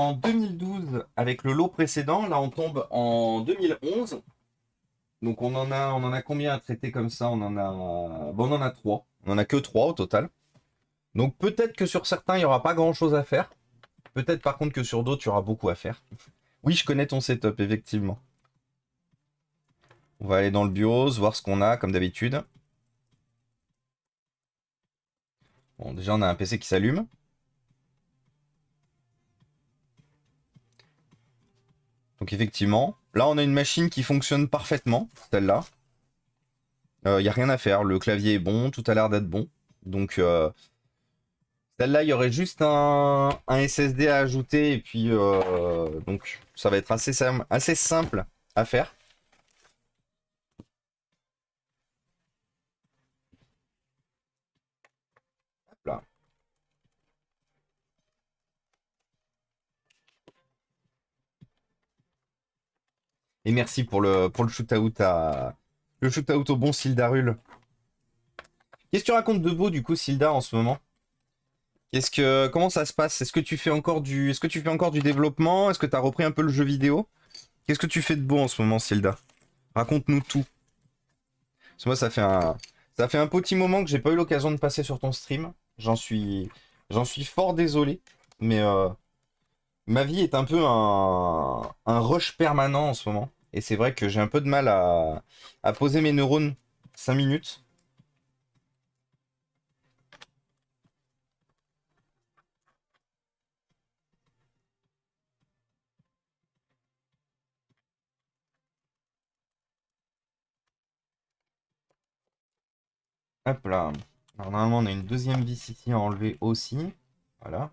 En 2012 avec le lot précédent. Là, on tombe en 2011. Donc, on en a combien à traiter comme ça? On en a trois. On en a que trois au total. Donc, peut-être que sur certains, il n'y aura pas grand-chose à faire. Peut-être par contre que sur d'autres, il y aura beaucoup à faire. Oui, je connais ton setup, effectivement. On va aller dans le BIOS, voir ce qu'on a, comme d'habitude. Bon, déjà, on a un PC qui s'allume. Donc, effectivement, là, on a une machine qui fonctionne parfaitement, celle-là. Il n'y a rien à faire. Le clavier est bon, tout a l'air d'être bon. Donc, celle-là, il y aurait juste un SSD à ajouter. Et puis, donc, ça va être assez simple à faire. Hop là. Et merci pour le shoot-out au bon Sildarul. Qu'est-ce que tu racontes de beau, du coup, Silda, en ce moment? Comment ça se passe? Est-ce que tu fais encore du développement? Est-ce que tu as repris un peu le jeu vidéo? Qu'est-ce que tu fais de beau en ce moment, Silda? Raconte-nous tout. Parce que moi, ça fait un petit moment que j'ai pas eu l'occasion de passer sur ton stream. J'en suis fort désolé, mais ma vie est un peu un rush permanent en ce moment. Et c'est vrai que j'ai un peu de mal à poser mes neurones 5 minutes. Hop là. Alors normalement, on a une deuxième vis ici à enlever aussi. Voilà.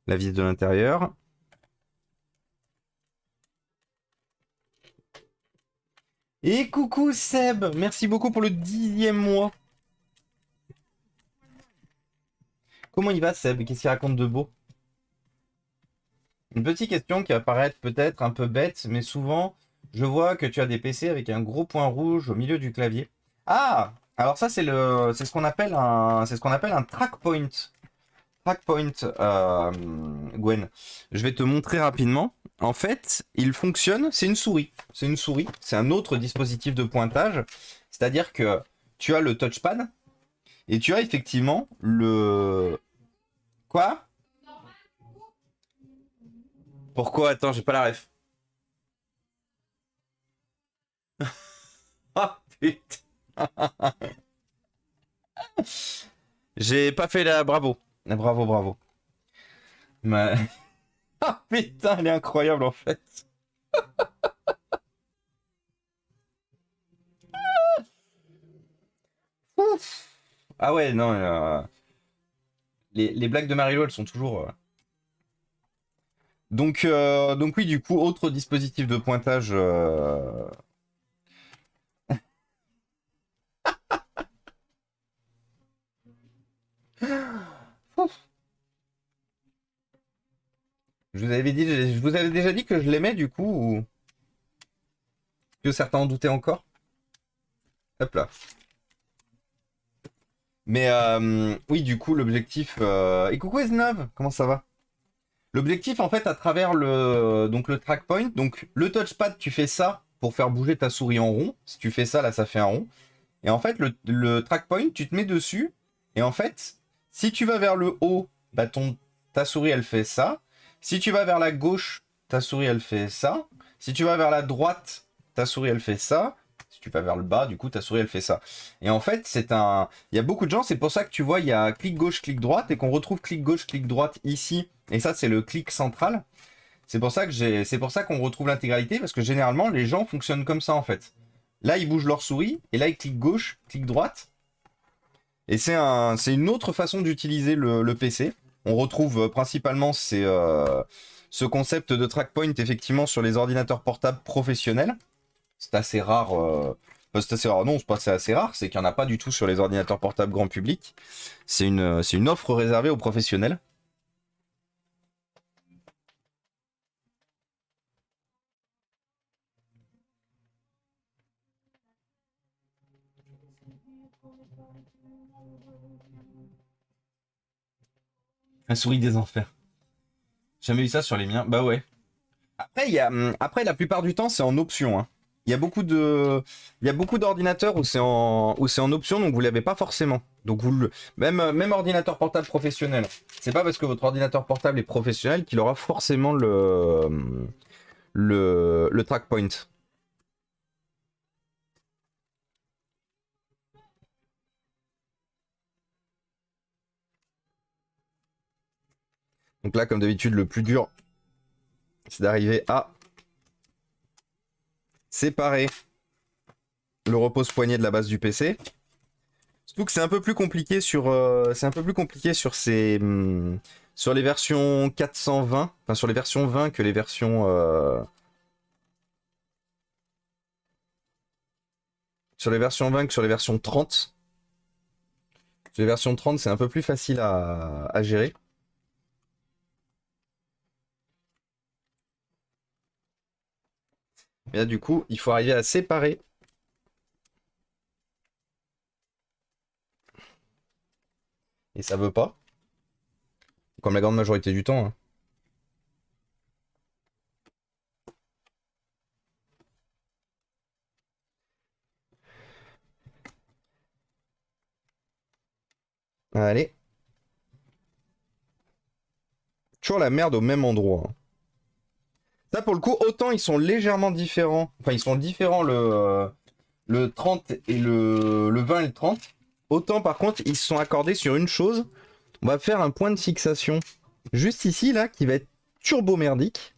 La vis de l'intérieur. Et coucou Seb, merci beaucoup pour le 10e mois. Comment il va Seb? Qu'est-ce qu'il raconte de beau? Une petite question qui va paraître peut-être un peu bête, mais souvent, je vois que tu as des PC avec un gros point rouge au milieu du clavier. Ah! Alors ça, c'est ce qu'on appelle un track point. Track point, Gwen. Je vais te montrer rapidement. En fait, il fonctionne, c'est une souris. C'est une souris, c'est un autre dispositif de pointage. C'est-à-dire que tu as le touchpad et tu as effectivement le... Quoi? Pourquoi? Attends, j'ai pas la ref. Ah putain. J'ai pas fait la bravo. Bravo, bravo. Mais... Ah putain, elle est incroyable en fait. Ouf. Ah ouais, non, les blagues de Marilo, elles sont toujours... Donc oui, du coup, autre dispositif de pointage. Ouf. Je vous avais déjà dit que je l'aimais du coup, ou que certains en doutaient encore. Hop là. Mais oui, du coup, l'objectif. Et coucou Esnov, comment ça va? L'objectif, en fait, à travers le track point, donc le touchpad, tu fais ça pour faire bouger ta souris en rond. Si tu fais ça, là, ça fait un rond. Et en fait, le track point, tu te mets dessus. Et en fait, si tu vas vers le haut, bah ta souris, elle fait ça. Si tu vas vers la gauche, ta souris, elle fait ça. Si tu vas vers la droite, ta souris, elle fait ça. Si tu vas vers le bas, du coup, ta souris, elle fait ça. Et en fait, il y a beaucoup de gens, c'est pour ça que tu vois, il y a clic gauche, clic droite, et qu'on retrouve clic gauche, clic droite ici. Et ça, c'est le clic central. C'est pour ça qu'on retrouve l'intégralité, parce que généralement, les gens fonctionnent comme ça, en fait. Là, ils bougent leur souris, et là, ils cliquent gauche, cliquent droite. Et c'est une autre façon d'utiliser le PC. On retrouve principalement ce concept de track point, effectivement, sur les ordinateurs portables professionnels. C'est assez rare. Enfin, c'est assez rare. Non, c'est assez rare, c'est qu'il n'y en a pas du tout sur les ordinateurs portables grand public. C'est une offre réservée aux professionnels. La souris des enfers. Jamais vu ça sur les miens. Bah ouais. Après, après la plupart du temps, c'est en option, hein. Il y a beaucoup d'ordinateurs où c'est en option, donc vous l'avez pas forcément. Donc même ordinateur portable professionnel. C'est pas parce que votre ordinateur portable est professionnel qu'il aura forcément le track point. Donc là, comme d'habitude, le plus dur, c'est d'arriver à séparer le repose-poignet de la base du PC. Surtout que c'est un peu plus compliqué sur les versions 420, enfin sur les versions 20 que les versions sur les versions 20 que sur les versions 30. Sur les versions 30, c'est un peu plus facile à gérer. Et là, du coup, il faut arriver à séparer. Et ça veut pas. Comme la grande majorité du temps, hein. Allez. Toujours la merde au même endroit, hein. Ça, pour le coup, autant ils sont légèrement différents. Enfin, ils sont différents le 30 et le 20 et le 30. Autant, par contre, ils se sont accordés sur une chose. On va faire un point de fixation juste ici, là, qui va être turbo merdique.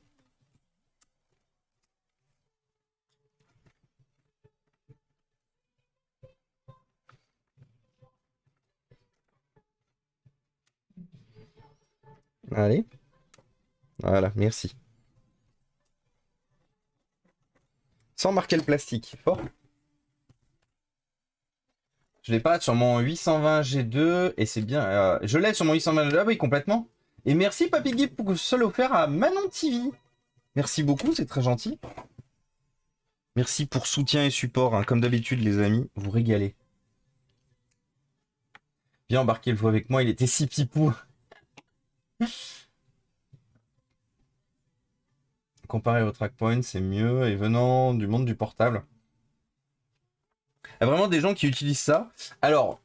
Allez. Voilà, merci. Sans marquer le plastique. Fort. Je l'ai pas sur mon 820 G2 et c'est bien. Je l'ai sur mon 820 G2, oui, complètement. Et merci Papy Guy pour ce offert à Manon TV. Merci beaucoup, c'est très gentil. Merci pour soutien et support, hein. Comme d'habitude, les amis, vous régalez. Viens embarquer le fou avec moi, il était si pipou. Comparé au trackpoint, c'est mieux. Et venant du monde du portable. Il y a vraiment des gens qui utilisent ça. Alors,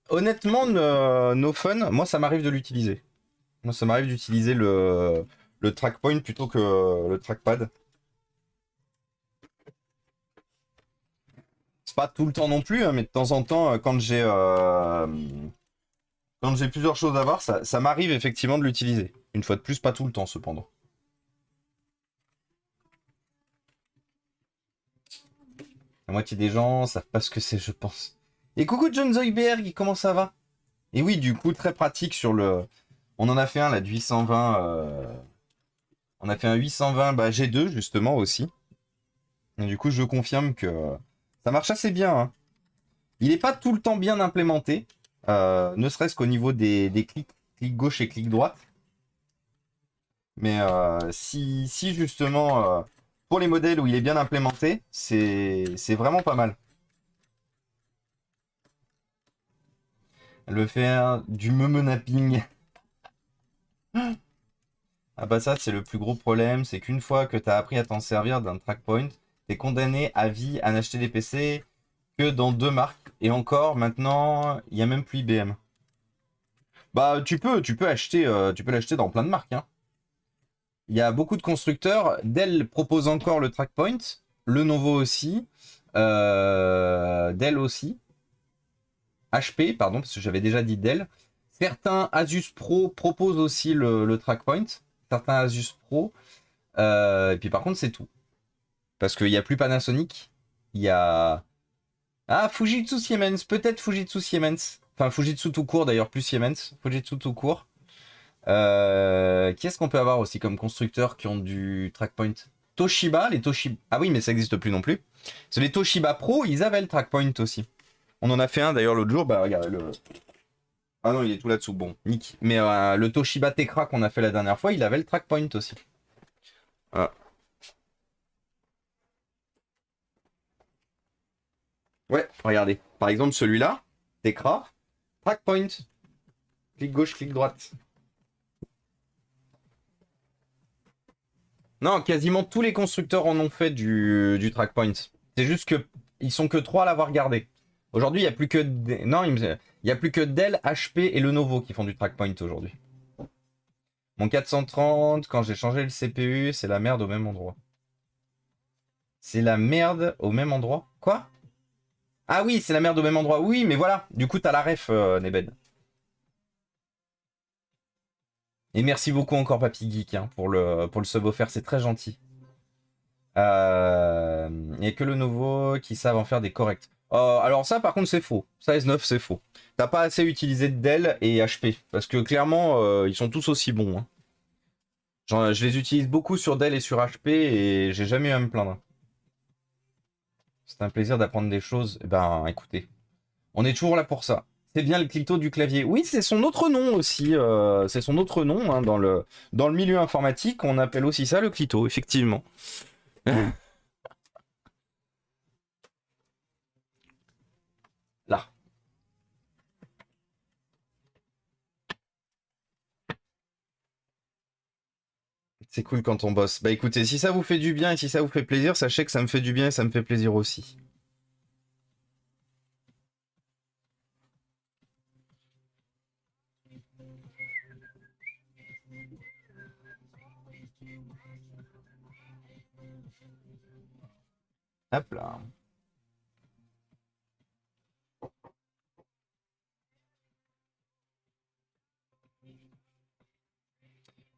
honnêtement, no fun, moi ça m'arrive de l'utiliser. Moi ça m'arrive d'utiliser le trackpoint plutôt que le trackpad. C'est pas tout le temps non plus, hein, mais de temps en temps, quand j'ai plusieurs choses à voir, ça m'arrive effectivement de l'utiliser. Une fois de plus, pas tout le temps cependant. La moitié des gens savent pas ce que c'est, je pense. Et coucou John Zoidberg, comment ça va? Et oui, du coup, très pratique sur le... On en a fait un là de 820... On a fait un 820 bah, G2 justement aussi. Et du coup, je confirme que ça marche assez bien, hein. Il n'est pas tout le temps bien implémenté, ne serait-ce qu'au niveau des clics, clic gauche et clic droite. Mais si justement, pour les modèles où il est bien implémenté, c'est vraiment pas mal. Le faire du napping. Ah bah ça, c'est le plus gros problème, c'est qu'une fois que tu as appris à t'en servir d'un trackpoint, t'es condamné à vie à n'acheter des PC que dans 2 marques. Et encore, maintenant, il n'y a même plus IBM. Bah, tu peux l'acheter dans plein de marques, hein. Il y a beaucoup de constructeurs. Dell propose encore le trackpoint. Lenovo aussi. Dell aussi. HP, pardon, parce que j'avais déjà dit Dell. Certains Asus Pro proposent aussi le trackpoint. Certains Asus Pro. Et puis par contre, c'est tout. Parce qu'il n'y a plus Panasonic. Il y a... Ah, Fujitsu Siemens. Peut-être Fujitsu Siemens. Enfin, Fujitsu tout court d'ailleurs, plus Siemens. Fujitsu tout court. Qui est-ce qu'on peut avoir aussi comme constructeurs qui ont du trackpoint? Toshiba, les Toshiba. Ah oui, mais ça n'existe plus non plus. C'est les Toshiba Pro, ils avaient le trackpoint aussi. On en a fait un d'ailleurs l'autre jour. Bah regarde le. Ah non, il est tout là-dessous. Bon, nick. Mais le Toshiba Tecra qu'on a fait la dernière fois, il avait le trackpoint aussi. Ah. Ouais, regardez. Par exemple, celui-là, Tecra, trackpoint. Clic gauche, clic droite. Non, quasiment tous les constructeurs en ont fait du trackpoint. C'est juste que ils sont que 3 à l'avoir gardé. Aujourd'hui, il n'y a plus que non, il y a plus que Dell, HP et Lenovo qui font du trackpoint aujourd'hui. Mon 430, quand j'ai changé le CPU, c'est la merde au même endroit. C'est la merde au même endroit? Quoi? Ah oui, c'est la merde au même endroit. Oui, mais voilà. Du coup, t'as la ref, Neben. Et merci beaucoup encore, Papy Geek, hein, pour le sub offert. C'est très gentil. Il n'y a que le Lenovo qui savent en faire des corrects. Alors ça, par contre, c'est faux. Ça, S9, c'est faux. T'as pas assez utilisé Dell et HP. Parce que clairement, ils sont tous aussi bons. Hein. Genre, je les utilise beaucoup sur Dell et sur HP et j'ai jamais eu à me plaindre. C'est un plaisir d'apprendre des choses. Eh ben, écoutez, on est toujours là pour ça. C'est bien le clito du clavier. Oui, c'est son autre nom aussi. C'est son autre nom hein, dans le milieu informatique. On appelle aussi ça le clito, effectivement. Là. C'est cool quand on bosse. Bah écoutez, si ça vous fait du bien et si ça vous fait plaisir, sachez que ça me fait du bien et ça me fait plaisir aussi. Hop là.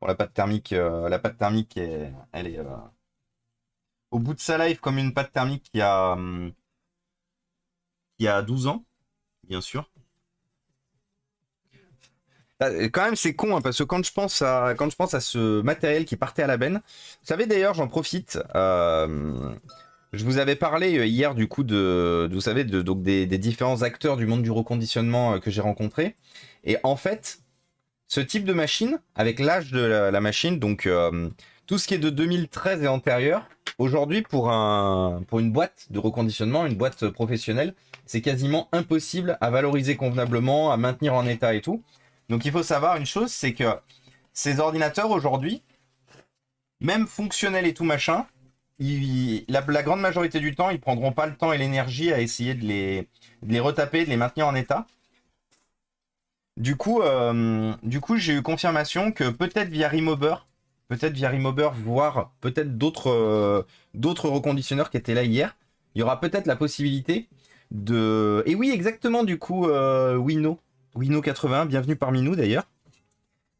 Bon, la pâte thermique, elle est au bout de sa life comme une pâte thermique qui a 12 ans, bien sûr. Quand même, c'est con, hein, parce que quand je pense à ce matériel qui partait à la benne, vous savez d'ailleurs, j'en profite, je vous avais parlé hier du coup vous savez, donc des différents acteurs du monde du reconditionnement que j'ai rencontrés. Et en fait, ce type de machine, avec l'âge de la machine, donc tout ce qui est de 2013 et antérieur, aujourd'hui pour une boîte de reconditionnement, une boîte professionnelle, c'est quasiment impossible à valoriser convenablement, à maintenir en état et tout. Donc il faut savoir une chose, c'est que ces ordinateurs aujourd'hui, même fonctionnels et tout machin, la grande majorité du temps, ils prendront pas le temps et l'énergie à essayer de les retaper, de les maintenir en état. Du coup, j'ai eu confirmation que peut-être via Remover, voire peut-être d'autres reconditionneurs qui étaient là hier, il y aura peut-être la possibilité de... Et oui, exactement, du coup, Wino 80, bienvenue parmi nous d'ailleurs.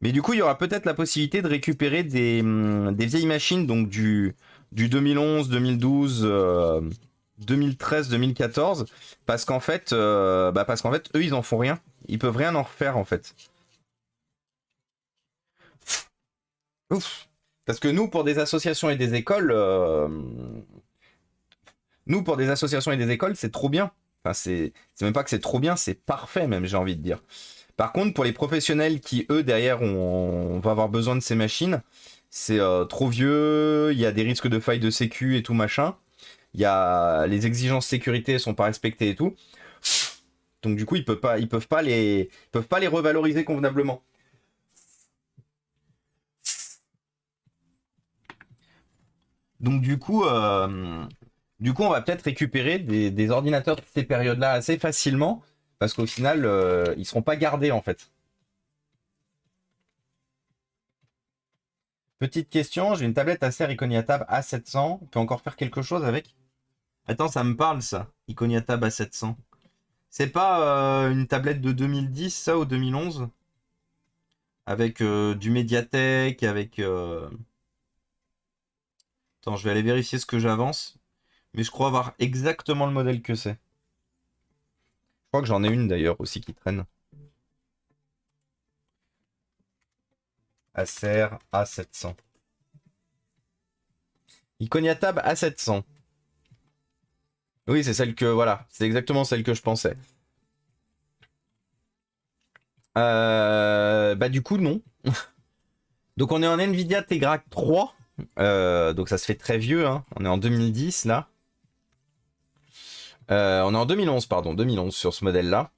Mais du coup, il y aura peut-être la possibilité de récupérer des vieilles machines, donc du 2011, 2012, 2013, 2014, parce qu'en fait, eux, ils en font rien. Ils peuvent rien en refaire, en fait. Ouf. Parce que nous, pour des associations et des écoles, c'est trop bien. Enfin, c'est même pas que c'est trop bien, c'est parfait même, j'ai envie de dire. Par contre, pour les professionnels qui, eux, derrière, on va avoir besoin de ces machines, c'est trop vieux, il y a des risques de failles de sécu et tout machin. Il y a les exigences sécurité sont pas respectées et tout. Donc du coup, ils peuvent pas les revaloriser convenablement. Donc du coup, on va peut-être récupérer des ordinateurs de ces périodes-là assez facilement parce qu'au final, ils seront pas gardés en fait. Petite question, j'ai une tablette Acer Iconia Tab A700. On peut encore faire quelque chose avec? Attends, ça me parle ça. Iconia Tab A700. C'est pas une tablette de 2010 ça ou 2011? Avec du Mediatek, avec... Attends, je vais aller vérifier ce que j'avance. Mais je crois avoir exactement le modèle que c'est. Je crois que j'en ai une d'ailleurs aussi qui traîne. Acer A700. Iconia Tab A700. Oui, c'est celle que... Voilà, c'est exactement celle que je pensais. Bah du coup, non. Donc on est en Nvidia Tegra 3. Donc ça se fait très vieux, hein. On est en 2010 là. On est en 2011, pardon, 2011 sur ce modèle-là.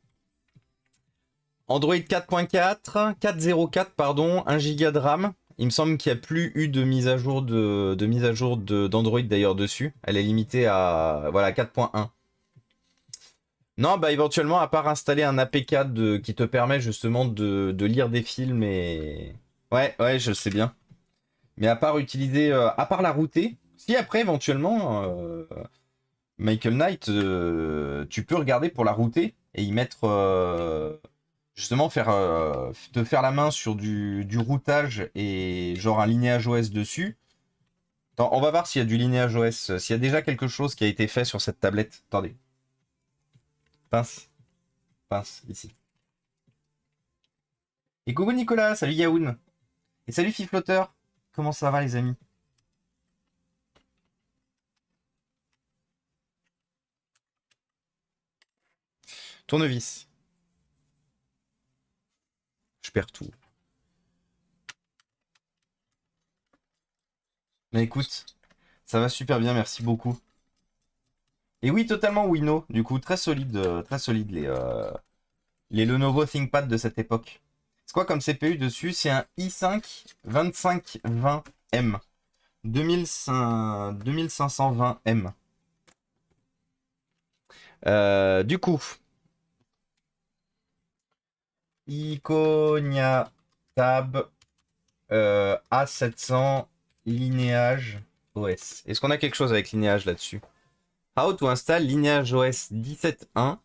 Android 4.4, 4.04, pardon, 1 Go de RAM, Il me semble qu'il n'y a plus eu de mise à jour d'Android d'ailleurs dessus. Elle est limitée à voilà 4.1. Non, bah éventuellement, à part installer un APK qui te permet justement de lire des films et... Ouais, ouais, je sais bien. Mais à part utiliser... à part la router, si après éventuellement, Michael Knight, tu peux regarder pour la router et y mettre... justement, te faire la main sur du routage et genre un linéage OS dessus. Attends, on va voir s'il y a du linéage OS, s'il y a déjà quelque chose qui a été fait sur cette tablette. Attendez. Pince. Pince, ici. Et coucou Nicolas, salut Yaoun. Et salut Fiflotter. Comment ça va les amis? Tournevis. Je perds tout. Mais écoute, ça va super bien, merci beaucoup. Et oui, totalement Wino, du coup, très solide les Lenovo ThinkPad de cette époque. C'est quoi comme CPU dessus? C'est un i5 2520M. 2520M. Du coup, Iconia Tab A700 Lineage OS. Est-ce qu'on a quelque chose avec Lineage là-dessus? How to install Lineage OS 17.1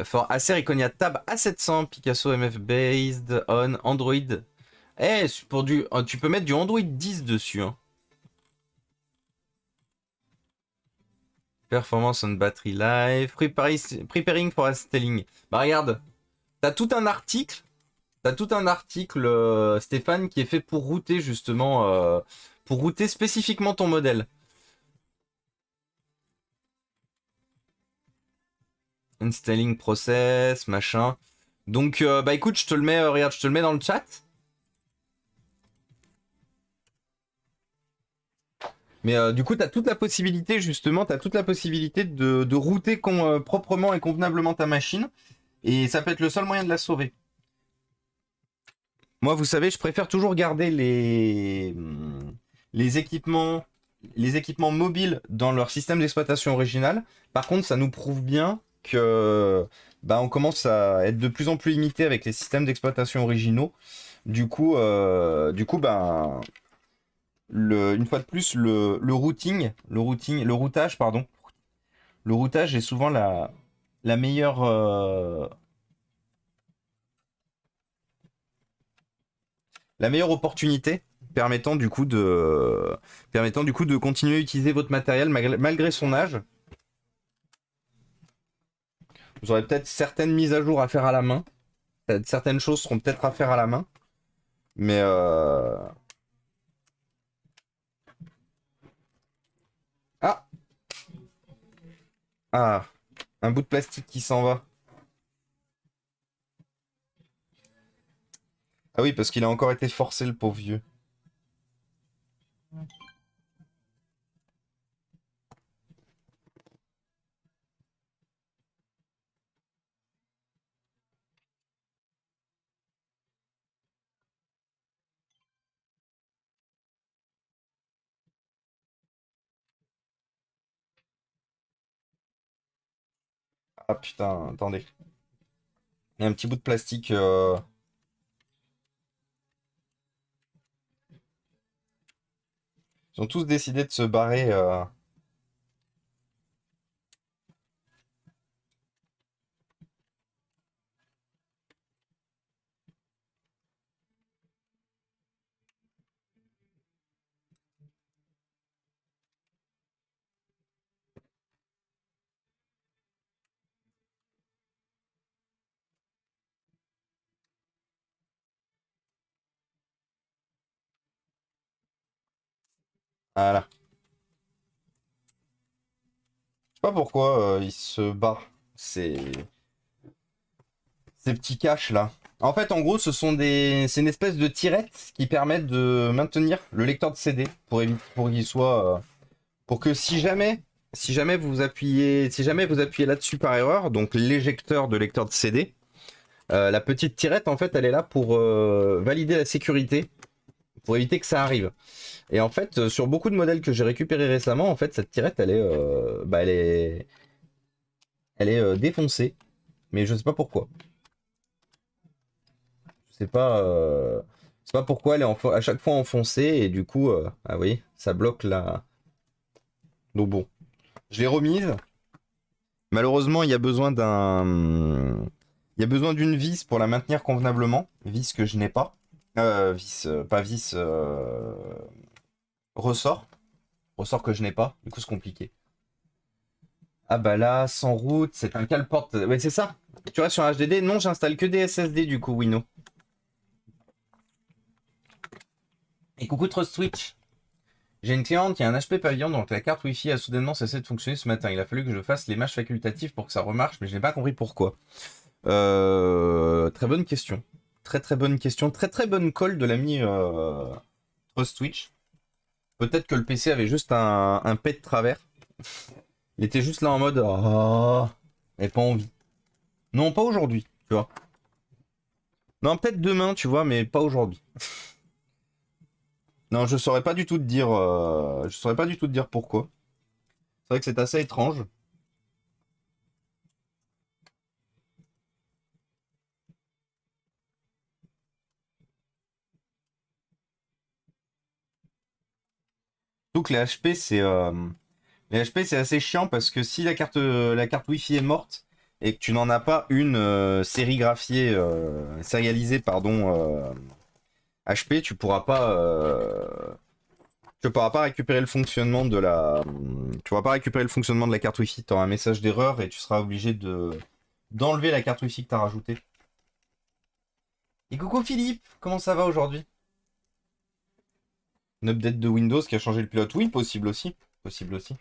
for Acer Iconia Tab A700 Picasso MF based on Android. Eh, tu peux mettre du Android 10 dessus. Hein. Performance on battery life. Preparing for installing. Bah regarde, t'as tout un article. Stéphane, qui est fait pour router justement, pour router spécifiquement ton modèle. Installing process, machin. Donc, bah écoute, je te le mets, regarde, je te le mets dans le chat. Mais du coup, tu as toute la possibilité, justement, de router proprement et convenablement ta machine. Et ça peut être le seul moyen de la sauver. Moi, vous savez, je préfère toujours garder les équipements mobiles dans leur système d'exploitation original. Par contre, ça nous prouve bien que bah, on commence à être de plus en plus limité avec les systèmes d'exploitation originaux. Du coup, bah, une fois de plus, le routage, pardon. Le routage est souvent la meilleure, opportunité permettant du coup de continuer à utiliser votre matériel malgré son âge. Vous aurez peut-être certaines mises à jour à faire à la main. Certaines choses seront peut-être à faire à la main. Mais ah, ah, un bout de plastique qui s'en va. Ah oui, parce qu'il a encore été forcé, le pauvre vieux. Ah putain, attendez. Il y a un petit bout de plastique. Ils ont tous décidé de se barrer. Voilà. Je sais pas pourquoi ils se barrent. Ces petits caches là. En fait, en gros, c'est une espèce de tirette qui permet de maintenir le lecteur de CD pour qu'il soit, pour que si jamais vous appuyez là-dessus par erreur, donc l'éjecteur de lecteur de CD, La petite tirette, en fait, elle est là pour valider la sécurité, pour éviter que ça arrive. Et en fait, sur beaucoup de modèles que j'ai récupérés récemment, en fait, cette tirette, elle est défoncée, mais je sais pas pourquoi. Je sais pas pourquoi elle est à chaque fois enfoncée et du coup, ah oui, ça bloque la. Donc bon, je l'ai remise. Malheureusement, il y a besoin d'une vis pour la maintenir convenablement, vis que je n'ai pas. Pas vis, ressort. Ressort que je n'ai pas, du coup c'est compliqué. Ah bah là, sans route, c'est un cale-porte. Ouais, c'est ça. Tu restes sur un HDD? Non, j'installe que des SSD du coup, Wino. Et coucou Trust Switch. J'ai une cliente qui a un HP Pavillon dont la carte Wi-Fi a soudainement cessé de fonctionner ce matin. Il a fallu que je fasse les matchs facultatifs pour que ça remarche, mais je n'ai pas compris pourquoi. Très bonne question. Très très bonne question. Très très bonne call de l'ami Trust Switch. Peut-être que le PC avait juste un pet de travers. Il était juste là en mode ah, et pas envie. Non, pas aujourd'hui, tu vois. Non, peut-être demain, tu vois, mais pas aujourd'hui. Non, je saurais pas du tout te dire. Je saurais pas du tout te dire pourquoi. C'est vrai que c'est assez étrange. Donc les HP c'est assez chiant parce que si la carte Wi-Fi est morte et que tu n'en as pas une sérialisée pardon HP, tu pourras pas récupérer le fonctionnement de la tu pourras pas récupérer le fonctionnement de la carte Wi-Fi. Tu auras un message d'erreur et tu seras obligé d'enlever la carte Wi-Fi que tu as rajoutée. Et coucou Philippe, comment ça va aujourd'hui? Une update de Windows qui a changé le pilote? Oui, possible aussi. Possible aussi.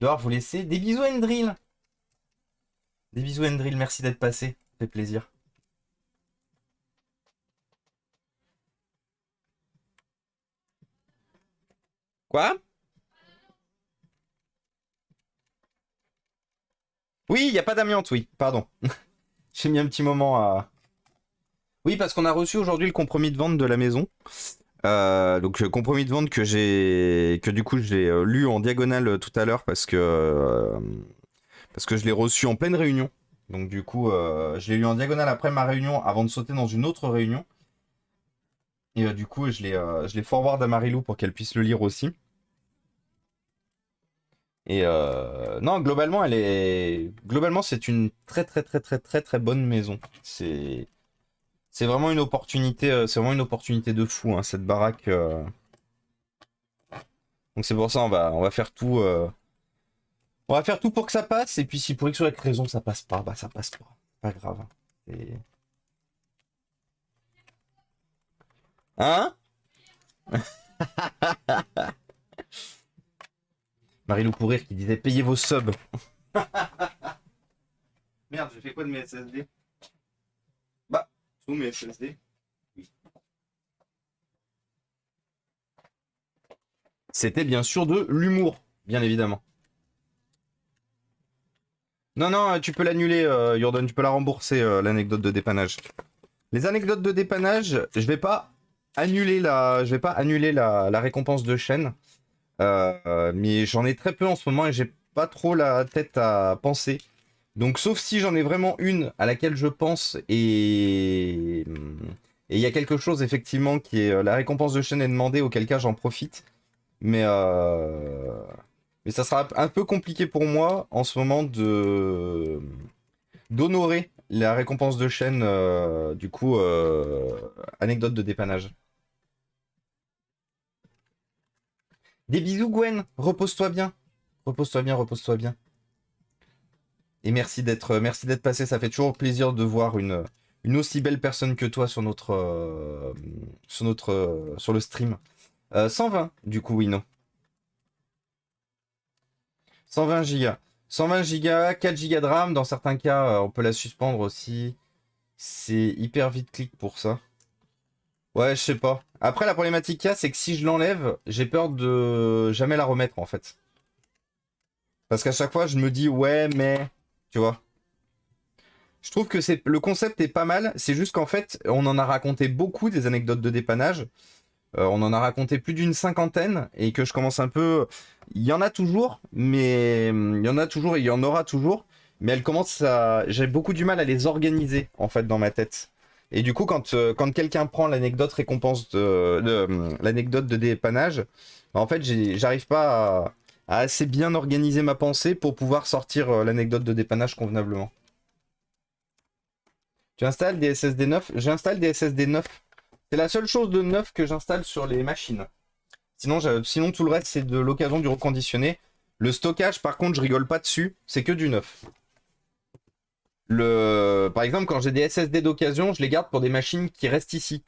Devoir vous laisser. Des bisous Endril. Des bisous Endril, merci d'être passé. Ça fait plaisir. Quoi? Oui, il n'y a pas d'amiante, oui. Pardon. J'ai mis un petit moment à. Oui, parce qu'on a reçu aujourd'hui le compromis de vente de la maison. Donc compromis de vente que du coup j'ai lu en diagonale tout à l'heure parce que je l'ai reçu en pleine réunion. Donc du coup je l'ai lu en diagonale après ma réunion avant de sauter dans une autre réunion. Et du coup je l'ai forward à Marilou pour qu'elle puisse le lire aussi. Et non, globalement c'est une très très très très très très bonne maison. C'est vraiment une opportunité, de fou, hein, cette baraque. Donc c'est pour ça on va faire tout. On va faire tout pour que ça passe, et puis si pour X ou Y raison ça passe pas, bah ça passe pas. Pas grave. Et- Hein? Marie-Lou Pourrir qui disait payez vos subs. Merde, j'ai fait quoi de mes SSD? Bah, sous mes SSD. Oui. C'était bien sûr de l'humour, bien évidemment. Non, non, tu peux l'annuler, Jordan, tu peux la rembourser, l'anecdote de dépannage. Les anecdotes de dépannage, je vais pas annuler la récompense de chaîne. Mais j'en ai très peu en ce moment et j'ai pas trop la tête à penser. Donc sauf si j'en ai vraiment une à laquelle je pense et il y a quelque chose effectivement qui est la récompense de chaîne est demandée, auquel cas j'en profite. Mais ça sera un peu compliqué pour moi en ce moment d'honorer la récompense de chaîne, du coup, anecdote de dépannage. Des bisous Gwen, repose-toi bien. Repose-toi bien, repose-toi bien. Et merci d'être passé, ça fait toujours plaisir de voir une aussi belle personne que toi sur le stream. 120 du coup, Wino. 120 gigas. 120 gigas, 4 gigas de RAM, dans certains cas, on peut la suspendre aussi. C'est hyper vite clic pour ça. Ouais, je sais pas. Après, la problématique qu'il y a, c'est que si je l'enlève, j'ai peur de jamais la remettre en fait. Parce qu'à chaque fois, je me dis, ouais, mais. Tu vois. Je trouve que le concept est pas mal. C'est juste qu'en fait, on en a raconté beaucoup des anecdotes de dépannage. On en a raconté plus d'une cinquantaine et que je commence un peu. Il y en a toujours, mais il y en a toujours et il y en aura toujours. Mais elle commence à. J'ai beaucoup du mal à les organiser en fait dans ma tête. Et du coup, quand quelqu'un prend l'anecdote récompense l'anecdote de dépannage, bah, en fait, j'arrive pas à assez bien organiser ma pensée pour pouvoir sortir l'anecdote de dépannage convenablement. Tu installes des SSD neufs? J'installe des SSD neufs. C'est la seule chose de neuf que j'installe sur les machines. Sinon tout le reste, c'est de l'occasion du reconditionné. Le stockage, par contre, je rigole pas dessus. C'est que du neuf. Par exemple, quand j'ai des SSD d'occasion, je les garde pour des machines qui restent ici.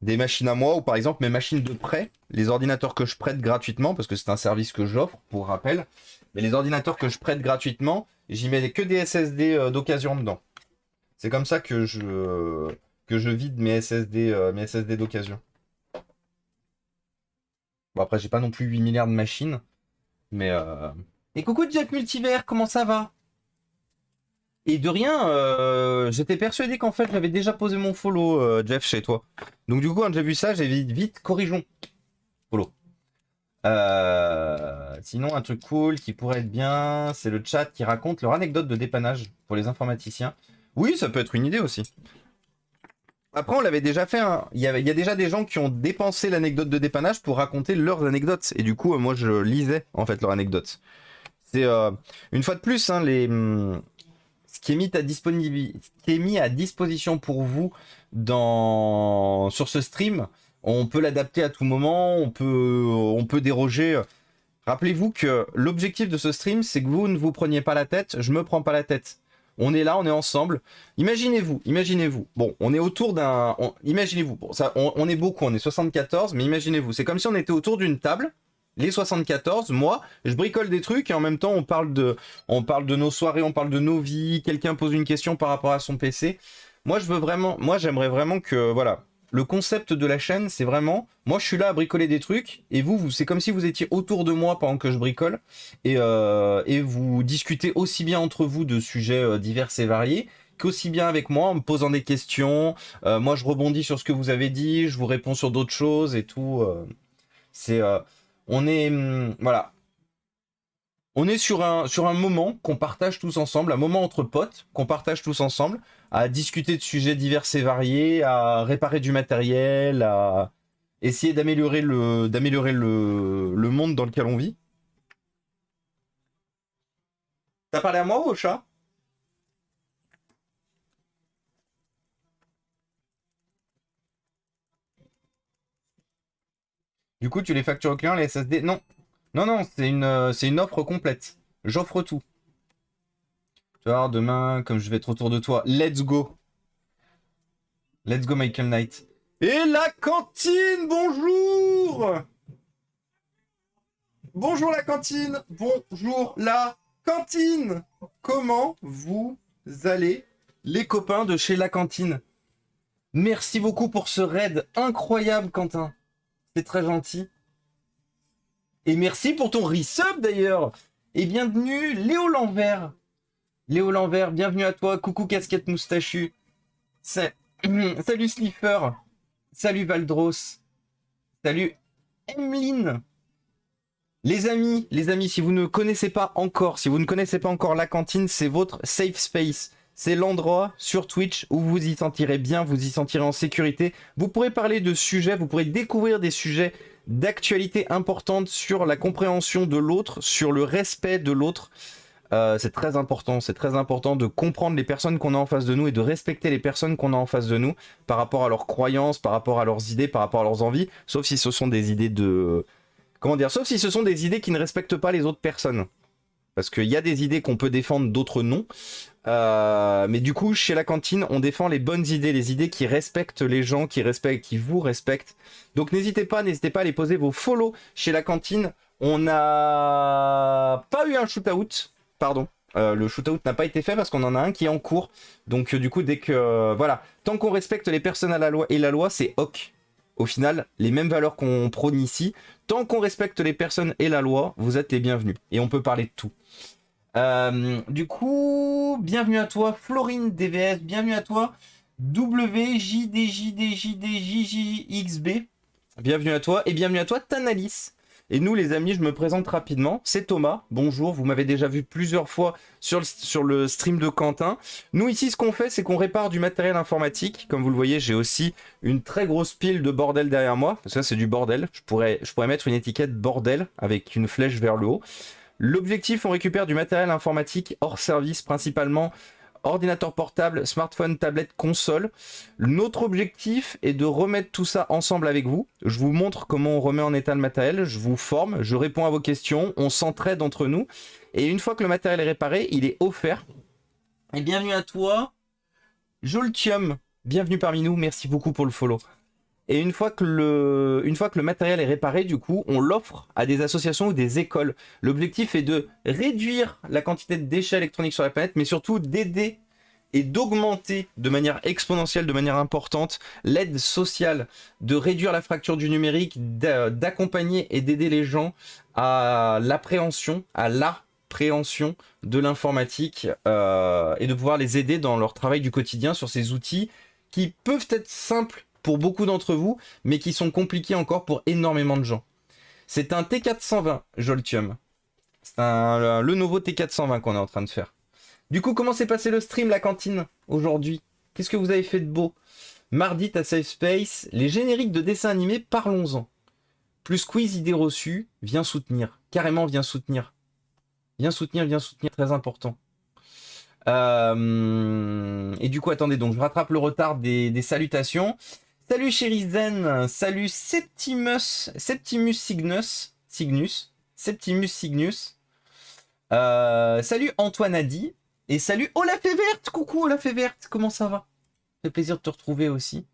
Des machines à moi ou par exemple mes machines de prêt, les ordinateurs que je prête gratuitement, parce que c'est un service que j'offre, pour rappel. Mais les ordinateurs que je prête gratuitement, j'y mets que des SSD d'occasion dedans. C'est comme ça que je vide mes SSD d'occasion. Bon, après, j'ai pas non plus 8 milliards de machines. Mais. Et coucou Jeff Multivers, comment ça va? Et de rien, j'étais persuadé qu'en fait, j'avais déjà posé mon follow, Jeff, chez toi. Donc, du coup, quand j'ai vu ça, j'ai vite, corrigeons. Follow. Sinon, un truc cool qui pourrait être bien, c'est le chat qui raconte leur anecdote de dépannage pour les informaticiens. Oui, ça peut être une idée aussi. Après, on l'avait déjà fait. Hein. Il y a déjà des gens qui ont dépensé l'anecdote de dépannage pour raconter leurs anecdotes. Et du coup, moi, je lisais en fait leurs anecdotes. C'est une fois de plus, hein, ce qui est mis à disposition pour vous sur ce stream. On peut l'adapter à tout moment. On peut déroger. Rappelez-vous que l'objectif de ce stream, c'est que vous ne vous preniez pas la tête. Je me prends pas la tête. On est là, on est ensemble. Imaginez-vous. Bon, on est autour d'un... Imaginez-vous. Bon, on est beaucoup, on est 74, mais imaginez-vous. C'est comme si on était autour d'une table, les 74, moi, je bricole des trucs et en même temps, on parle de nos soirées, on parle de nos vies, quelqu'un pose une question par rapport à son PC. Moi, j'aimerais vraiment que, voilà, le concept de la chaîne, c'est vraiment, moi, je suis là à bricoler des trucs et vous, c'est comme si vous étiez autour de moi pendant que je bricole et vous discutez aussi bien entre vous de sujets divers et variés qu'aussi bien avec moi en me posant des questions. Moi, je rebondis sur ce que vous avez dit, je vous réponds sur d'autres choses et tout. On est, voilà. On est sur un moment qu'on partage tous ensemble, un moment entre potes qu'on partage tous ensemble, à discuter de sujets divers et variés, à réparer du matériel, à essayer d'améliorer le monde dans lequel on vit. T'as parlé à moi ou au chat? Du coup, tu les factures au client, les SSD? Non. Non, c'est une offre complète. J'offre tout. Tu vas voir, demain, comme je vais être autour de toi, let's go. Let's go, Michael Knight. Et la cantine, bonjour! Bonjour la cantine! Bonjour la cantine! Comment vous allez, les copains de chez la cantine? Merci beaucoup pour ce raid incroyable, Quentin. C'est très gentil. Et merci pour ton resub d'ailleurs. Et bienvenue, Léo Lanvers. Léo Lanvers, bienvenue à toi. Coucou casquette moustachu. Salut Slipper. Salut Valdros. Salut Emeline. Les amis, si vous ne connaissez pas encore, la cantine, c'est votre safe space. C'est l'endroit sur Twitch où vous y sentirez bien, vous y sentirez en sécurité. Vous pourrez parler de sujets, vous pourrez découvrir des sujets d'actualité importante sur la compréhension de l'autre, sur le respect de l'autre. C'est très important de comprendre les personnes qu'on a en face de nous et de respecter les personnes qu'on a en face de nous par rapport à leurs croyances, par rapport à leurs idées, par rapport à leurs envies, sauf si ce sont des idées sauf si ce sont des idées qui ne respectent pas les autres personnes. Parce qu'il y a des idées qu'on peut défendre, d'autres non. Mais du coup, chez la cantine, on défend les bonnes idées, les idées qui respectent les gens, qui vous respectent. Donc n'hésitez pas à aller poser vos follow chez la cantine. On n'a pas eu un shootout, pardon. Le shootout n'a pas été fait parce qu'on en a un qui est en cours. Donc du coup, voilà, tant qu'on respecte les personnes à la loi et la loi, c'est ok. Au final, les mêmes valeurs qu'on prône ici, tant qu'on respecte les personnes et la loi, vous êtes les bienvenus. Et on peut parler de tout. Du coup, bienvenue à toi, Florine DVS, bienvenue à toi, WJDJDJDJJXB, bienvenue à toi, et bienvenue à toi, Tanalis. Et nous, les amis, je me présente rapidement, c'est Thomas, bonjour, vous m'avez déjà vu plusieurs fois sur le stream de Quentin. Nous, ici, ce qu'on fait, c'est qu'on répare du matériel informatique. Comme vous le voyez, j'ai aussi une très grosse pile de bordel derrière moi, parce que ça, c'est du bordel. Je pourrais mettre une étiquette bordel avec une flèche vers le haut. L'objectif, on récupère du matériel informatique hors service, principalement ordinateur portable, smartphone, tablette, console. Notre objectif est de remettre tout ça ensemble avec vous. Je vous montre comment on remet en état le matériel, je vous forme, je réponds à vos questions, on s'entraide entre nous. Et une fois que le matériel est réparé, il est offert. Et bienvenue à toi, Joltium. Bienvenue parmi nous, merci beaucoup pour le follow. Et une fois que le matériel est réparé, du coup, on l'offre à des associations ou des écoles. L'objectif est de réduire la quantité de déchets électroniques sur la planète, mais surtout d'aider et d'augmenter de manière exponentielle, de manière importante, l'aide sociale, de réduire la fracture du numérique, d'accompagner et d'aider les gens à l'appréhension, de l'informatique et de pouvoir les aider dans leur travail du quotidien sur ces outils qui peuvent être simples pour beaucoup d'entre vous, mais qui sont compliqués encore pour énormément de gens. C'est un T420, Joltium. C'est le nouveau T420 qu'on est en train de faire. Du coup, comment s'est passé le stream, la cantine, aujourd'hui? Qu'est-ce que vous avez fait de beau? Mardi, t'as Safe Space, les génériques de dessins animés, parlons-en. Plus quiz, idées reçues, viens soutenir. Carrément, viens soutenir. Viens soutenir, très important. Et du coup, attendez, donc je rattrape le retard des salutations. Salut chéri Zen, salut Septimus Cygnus. Salut Antoine Adi, et salut Olaf Evert, coucou Olaf Evert, comment ça va? Ça fait plaisir de te retrouver aussi.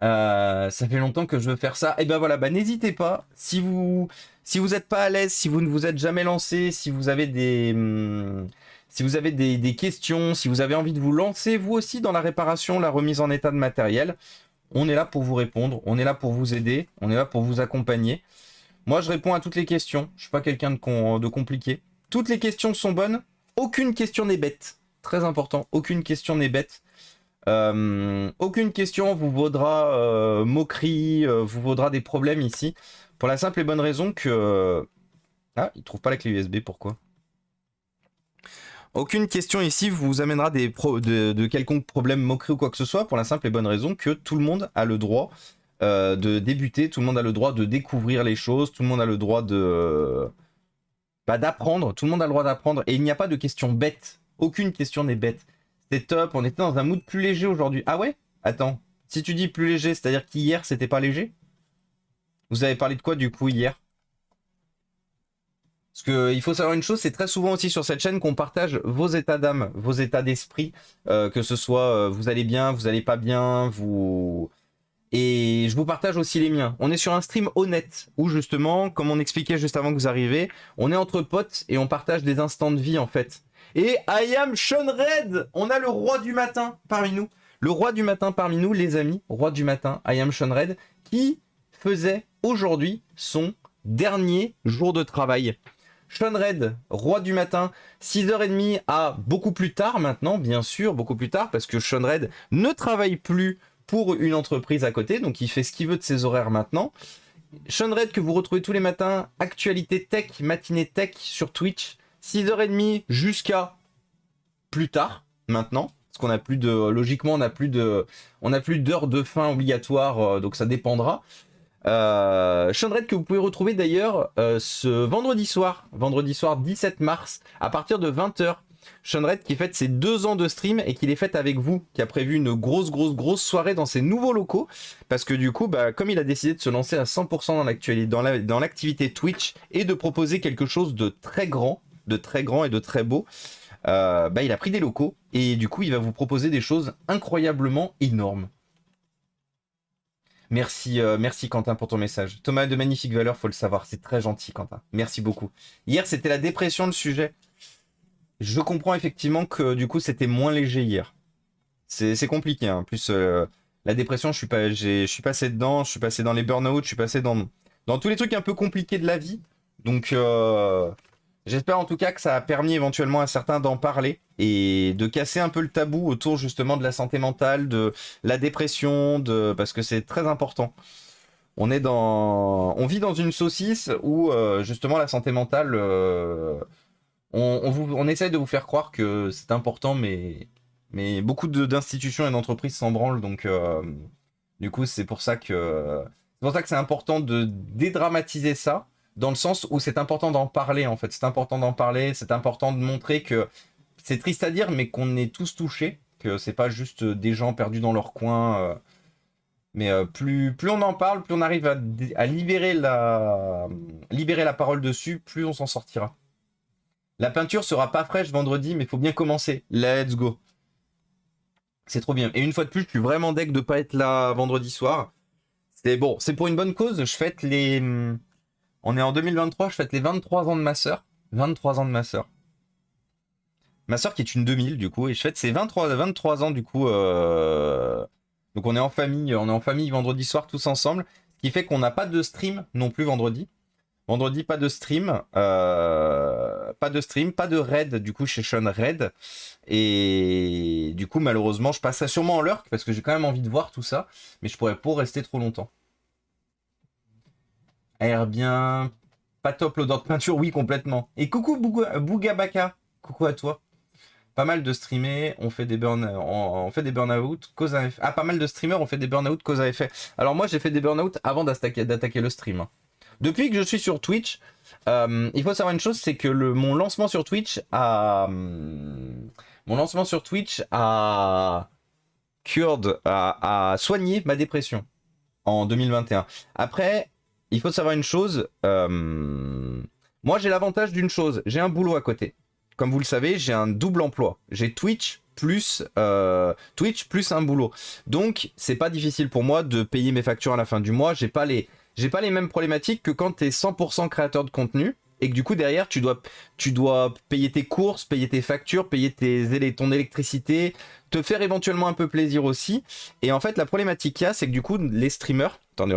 Ça fait longtemps que je veux faire ça. Et ben voilà, n'hésitez pas, si vous êtes pas à l'aise, si vous ne vous êtes jamais lancé, si vous avez des questions, si vous avez envie de vous lancer vous aussi dans la réparation, la remise en état de matériel, on est là pour vous répondre, on est là pour vous aider, on est là pour vous accompagner. Moi, je réponds à toutes les questions, je suis pas quelqu'un de compliqué. Toutes les questions sont bonnes, aucune question n'est bête. Très important, aucune question n'est bête. Aucune question vous vaudra moquerie, vous vaudra des problèmes ici. Pour la simple et bonne raison que... Ah, il trouve pas la clé USB, pourquoi? Aucune question ici vous amènera de quelconque problème, moquerie ou quoi que ce soit, pour la simple et bonne raison que tout le monde a le droit de débuter, tout le monde a le droit de découvrir les choses, tout le monde a le droit d'apprendre, tout le monde a le droit d'apprendre, et il n'y a pas de question bête. Aucune question n'est bête. C'est top, on était dans un mood plus léger aujourd'hui. Ah ouais? Attends, si tu dis plus léger, c'est-à-dire qu'hier, c'était pas léger? Vous avez parlé de quoi du coup hier? Parce qu'il faut savoir une chose, c'est très souvent aussi sur cette chaîne qu'on partage vos états d'âme, vos états d'esprit, que ce soit vous allez bien, vous allez pas bien, et je vous partage aussi les miens. On est sur un stream honnête, où justement, comme on expliquait juste avant que vous arriviez, on est entre potes et on partage des instants de vie en fait. Et I am Sean Red, on a le roi du matin parmi nous. Le roi du matin parmi nous, les amis, roi du matin, I am Sean Red, qui faisait aujourd'hui son dernier jour de travail. Sean Red, roi du matin, 6h30 à beaucoup plus tard maintenant, bien sûr, beaucoup plus tard, parce que Sean Red ne travaille plus pour une entreprise à côté, donc il fait ce qu'il veut de ses horaires maintenant. Sean Red que vous retrouvez tous les matins, actualité tech, matinée tech sur Twitch, 6h30 jusqu'à plus tard maintenant, parce qu'on a plus de, logiquement on a plus d'heures de fin obligatoires, donc ça dépendra. Sean Red que vous pouvez retrouver d'ailleurs ce vendredi soir 17 mars à partir de 20h. Sean Red qui fête ses 2 ans de stream et qui les fête avec vous, qui a prévu une grosse soirée dans ses nouveaux locaux, parce que du coup comme il a décidé de se lancer à 100% dans l'activité Twitch et de proposer quelque chose de très grand et de très beau, il a pris des locaux et du coup il va vous proposer des choses incroyablement énormes. Merci Quentin pour ton message. Thomas a de magnifiques valeurs, faut le savoir. C'est très gentil Quentin. Merci beaucoup. Hier c'était la dépression le sujet. Je comprends effectivement que du coup c'était moins léger hier. C'est compliqué. Hein. En plus la dépression, je suis passé dedans, je suis passé dans les burn-out, je suis passé dans tous les trucs un peu compliqués de la vie. Donc J'espère en tout cas que ça a permis éventuellement à certains d'en parler et de casser un peu le tabou autour justement de la santé mentale, de la dépression, parce que c'est très important. On vit dans une saucisse où justement la santé mentale, on essaye de vous faire croire que c'est important, mais beaucoup d'institutions et d'entreprises s'en branlent, donc du coup c'est pour ça que c'est important de dédramatiser ça, dans le sens où c'est important d'en parler en fait, c'est important d'en parler, c'est important de montrer que c'est triste à dire, mais qu'on est tous touchés, que c'est pas juste des gens perdus dans leur coin. Mais plus on en parle, plus on arrive à libérer la parole dessus, plus on s'en sortira. La peinture sera pas fraîche vendredi, mais faut bien commencer. Let's go. C'est trop bien. Et une fois de plus, je suis vraiment deg de pas être là vendredi soir. C'est bon, c'est pour une bonne cause. Je fête les... On est en 2023, je fête les 23 ans de ma sœur. 23 ans de ma sœur. Ma sœur qui est une 2000 du coup, et je fête ses 23 ans du coup. Donc on est en famille vendredi soir tous ensemble. Ce qui fait qu'on n'a pas de stream non plus vendredi. Vendredi, pas de stream. Pas de raid du coup chez Sean Raid. Et du coup malheureusement je passerai sûrement en lurk parce que j'ai quand même envie de voir tout ça. Mais je pourrais pas rester trop longtemps. Air bien. Pas top l'odeur de peinture, oui complètement. Et coucou Bougabaka. Coucou à toi. Pas mal de streamers ont fait des burn-out cause à effet. Ah, pas mal de streamers ont fait des burn-out cause à effet. Alors moi, j'ai fait des burn-out avant d'attaquer le stream. Depuis que je suis sur Twitch, il faut savoir une chose, c'est que mon lancement sur Twitch a cured, a soigné ma dépression en 2021. Après, il faut savoir une chose. Moi, j'ai l'avantage d'une chose. J'ai un boulot à côté. Comme vous le savez, j'ai un double emploi. J'ai Twitch plus un boulot. Donc, c'est pas difficile pour moi de payer mes factures à la fin du mois. J'ai pas les mêmes problématiques que quand t'es 100% créateur de contenu et que du coup derrière tu dois payer tes courses, payer tes factures, payer ton électricité, te faire éventuellement un peu plaisir aussi. Et en fait, la problématique qu'il y a, c'est que du coup les streamers, attendez,